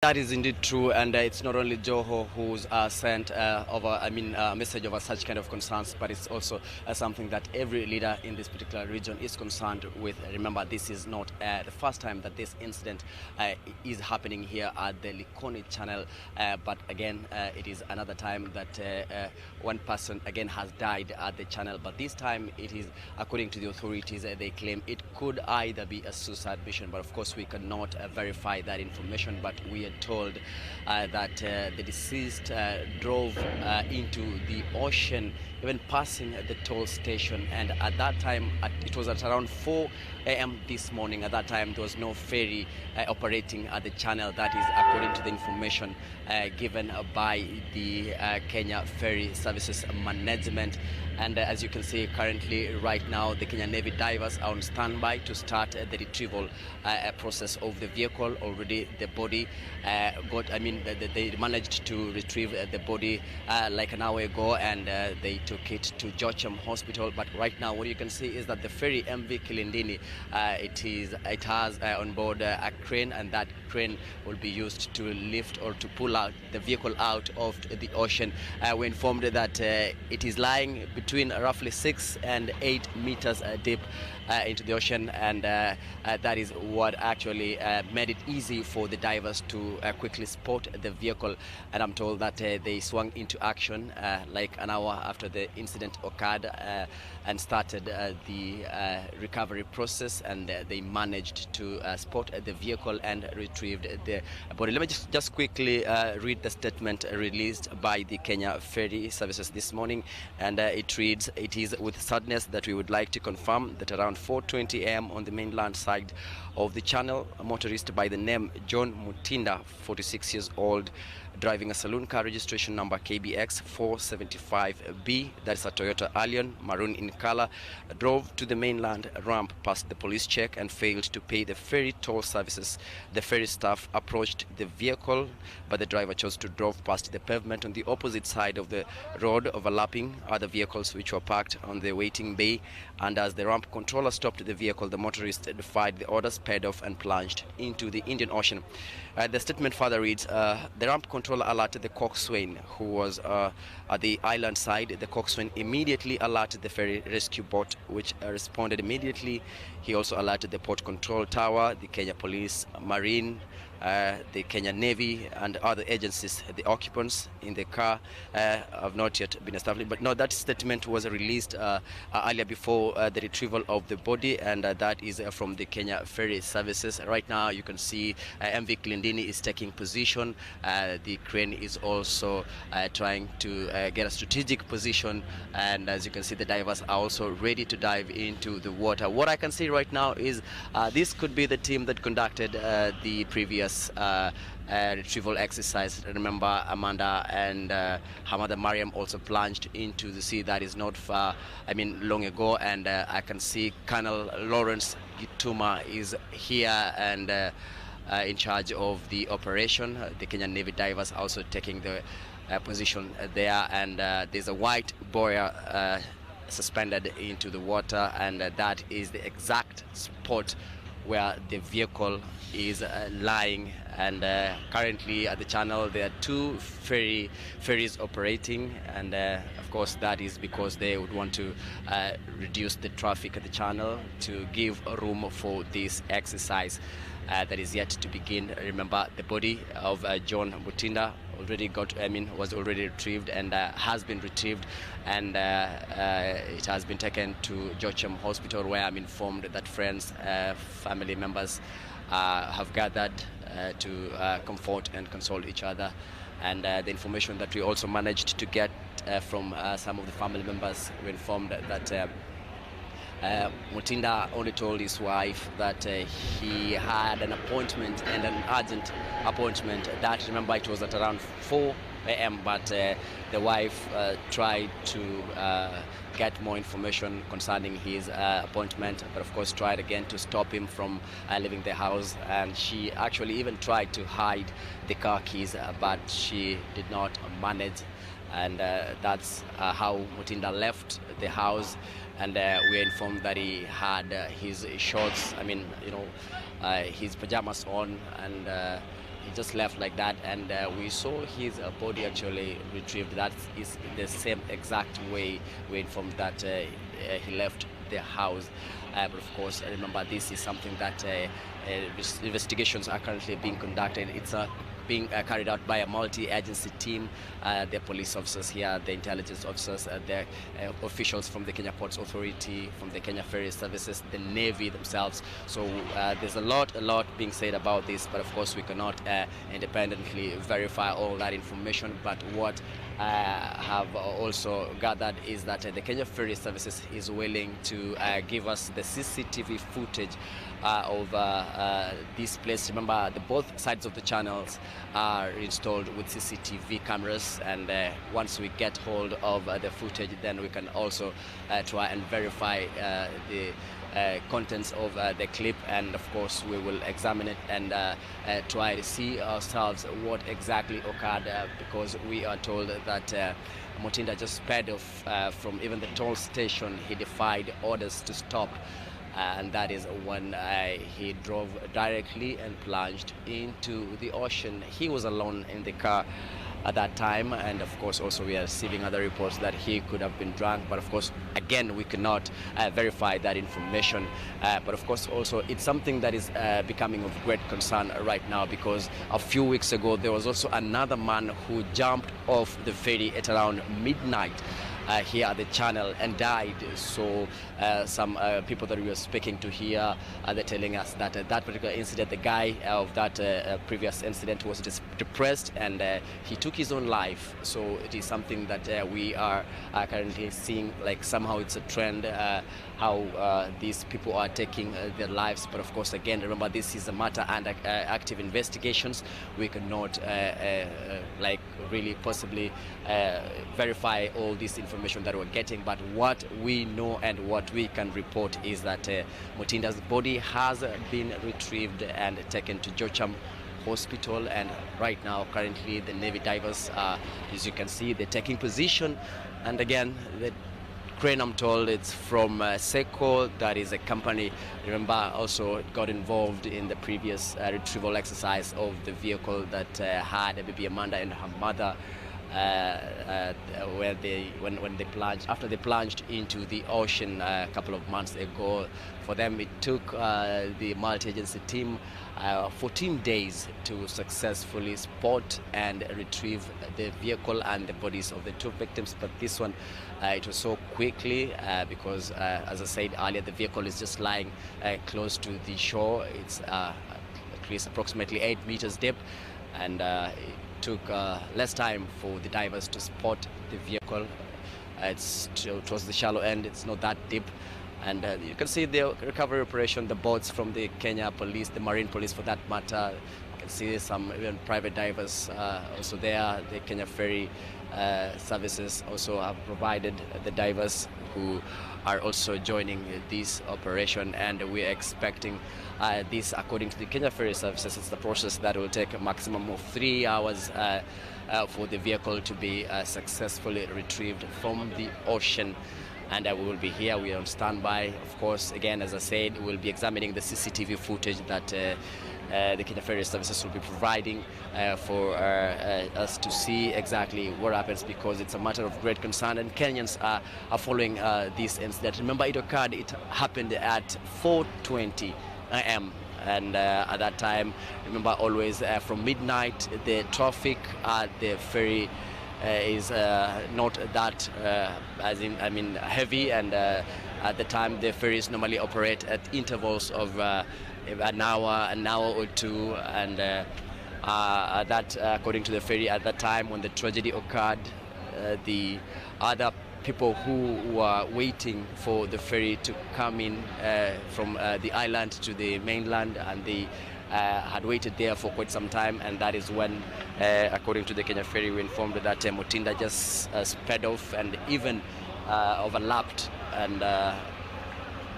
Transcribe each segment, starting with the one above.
That is indeed true, and it's not only Joho who's sent a message over such kind of concerns, but it's also something that every leader in this particular region is concerned with. Remember, this is not the first time that this incident is happening here at the Likoni channel, but again, it is another time that one person again has died at the channel, but this time it is, according to the authorities, they claim it could either be a suicide mission, but of course we cannot verify that information, but we are told that the deceased drove into the ocean, even passing the toll station, and at that time, it was at around 4 a.m. this morning. At that time, there was no ferry operating at the channel. That is according to the information given by the Kenya Ferry Services Management. And as you can see currently right now, the Kenya Navy divers are on standby to start the retrieval process of the vehicle. Already the body they managed to retrieve the body like an hour ago, and they took it to Jocham Hospital. But right now what you can see is that the ferry MV Kilindini, it has on board a crane, and that crane will be used to lift or to pull out the vehicle out of the ocean. We're informed that it is lying between roughly 6 and 8 meters deep into the ocean, and that is what actually made it easy for the divers to quickly spot the vehicle. And I'm told that they swung into action like an hour after the incident occurred and started the recovery process, and they managed to spot the vehicle and retrieved the body. Let me just quickly read the statement released by the Kenya Ferry Services this morning, and it reads, "It is with sadness that we would like to confirm that around 4:20 a.m. on the mainland side of the channel, a motorist by the name John Mutinda, 46 years old, driving a saloon car registration number KBX 475B, that is a Toyota Allion, maroon in color, drove to the mainland ramp past the police check and failed to pay the ferry toll services. The ferry staff approached the vehicle, but the driver chose to drive past the pavement on the opposite side of the road, overlapping other vehicles which were parked on the waiting bay. And as the ramp controller stopped the vehicle, the motorist defied the order, sped off and plunged into the Indian Ocean." The statement further reads, the ramp controller alerted the coxswain who was at the island side. The coxswain immediately alerted the ferry rescue boat, which responded immediately. He also alerted the port control tower, the Kenya Police, Marine, the Kenya Navy and other agencies. The occupants in the car have not yet been established, but no, that statement was released earlier before the retrieval of the body, and that is from the Kenya Ferry Services. Right now you can see MV Kilindini is taking position. The crane is also trying to get a strategic position, and as you can see, the divers are also ready to dive into the water. What I can see right now is this could be the team that conducted the previous retrieval exercise. Remember, Amanda and her mother Mariam also plunged into the sea. That is not far, long ago, and I can see Colonel Lawrence Gituma is here and in charge of the operation. The Kenyan Navy divers also taking the position there, and there's a white buoy suspended into the water, and that is the exact spot where the vehicle is lying. And currently at the channel there are two ferries operating, and of course that is because they would want to reduce the traffic at the channel to give room for this exercise that is yet to begin. Remember, the body of John Mutinda was already retrieved and has been retrieved, and it has been taken to Jocham Hospital, where I'm informed that friends, family members have gathered to comfort and console each other. And the information that we also managed to get from some of the family members, we informed that Mutinda only told his wife that he had an appointment, and an urgent appointment. That, remember, it was at around 4 a.m. but the wife tried to get more information concerning his appointment, but of course tried again to stop him from leaving the house, and she actually even tried to hide the car keys, but she did not manage, and that's how Mutinda left the house. And we are informed that he had his shorts, his pajamas on, and he just left like that, and we saw his body actually retrieved. That is the same exact way we informed that he left the house. But of course, remember, this is something that investigations are currently being conducted. It's being carried out by a multi-agency team, the police officers here, the intelligence officers, the officials from the Kenya Ports Authority, from the Kenya Ferry Services, the Navy themselves. So there's a lot being said about this, but of course we cannot independently verify all that information. But what have also gathered is that the Kenya Ferry Services is willing to give us the CCTV footage of this place. Remember, both sides of the channels are installed with CCTV cameras, and once we get hold of the footage, then we can also try and verify the contents of the clip, and of course we will examine it and try to see ourselves what exactly occurred, because we are told that Mutinda just sped off from even the toll station. He defied orders to stop, and that is when he drove directly and plunged into the ocean. He was alone in the car at that time, and of course also we are receiving other reports that he could have been drunk, but of course again we cannot verify that information. But of course also it's something that is becoming of great concern right now, because a few weeks ago there was also another man who jumped off the ferry at around midnight here at the channel and died. So some people that we were speaking to here, they're telling us that that particular incident, the guy of that previous incident was depressed, and he took his own life. So it is something that we are currently seeing, like somehow it's a trend, how these people are taking their lives. But of course, again, remember, this is a matter under active investigations. We cannot like really possibly verify all this information that we're getting, but what we know and what we can report is that Mutinda's body has been retrieved and taken to Jocham Hospital, and right now currently the Navy divers, as you can see, they're taking position. And again, the crane, I'm told it's from Seco, that is a company, remember, also got involved in the previous retrieval exercise of the vehicle that had baby Amanda and her mother, where when they plunged, after they plunged into the ocean a couple of months ago. For them, it took the multi-agency team 14 days to successfully spot and retrieve the vehicle and the bodies of the two victims. But this one, it was so quickly because, as I said earlier, the vehicle is just lying close to the shore. It's at least approximately 8 meters deep, and it took less time for the divers to spot the vehicle. It's towards the shallow end, it's not that deep. And you can see the recovery operation, the boats from the Kenya police, the marine police for that matter. You can see some even private divers also there. The Kenya Ferry Services also have provided the divers who are also joining this operation, and we're expecting this, according to the Kenya Ferry Services, it's the process that will take a maximum of 3 hours for the vehicle to be successfully retrieved from the ocean. And we will be here, we are on standby. Of course, again, as I said, we'll be examining the CCTV footage that the Kenya Ferry Services will be providing for us to see exactly what happens, because it's a matter of great concern, and Kenyans are following this incident. Remember, it happened at 4:20 a.m. and at that time, remember, always from midnight, the traffic at the ferry is not that heavy, and at the time the ferries normally operate at intervals of an hour or two, and that according to the ferry at that time when the tragedy occurred, the other people who were waiting for the ferry to come in from the island to the mainland, and they had waited there for quite some time, and that is when, according to the Kenya Ferry, we informed that Mutinda just sped off and even overlapped and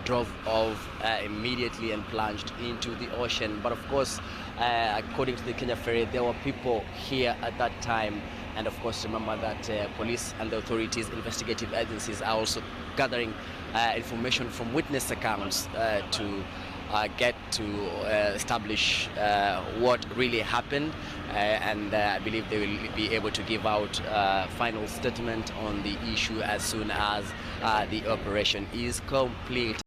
drove off immediately and plunged into the ocean. But of course, according to the Kenya Ferry, there were people here at that time, and of course remember that police and the authorities, investigative agencies, are also gathering information from witness accounts to get to establish what really happened, and I believe they will be able to give out final statement on the issue as soon as the operation is complete.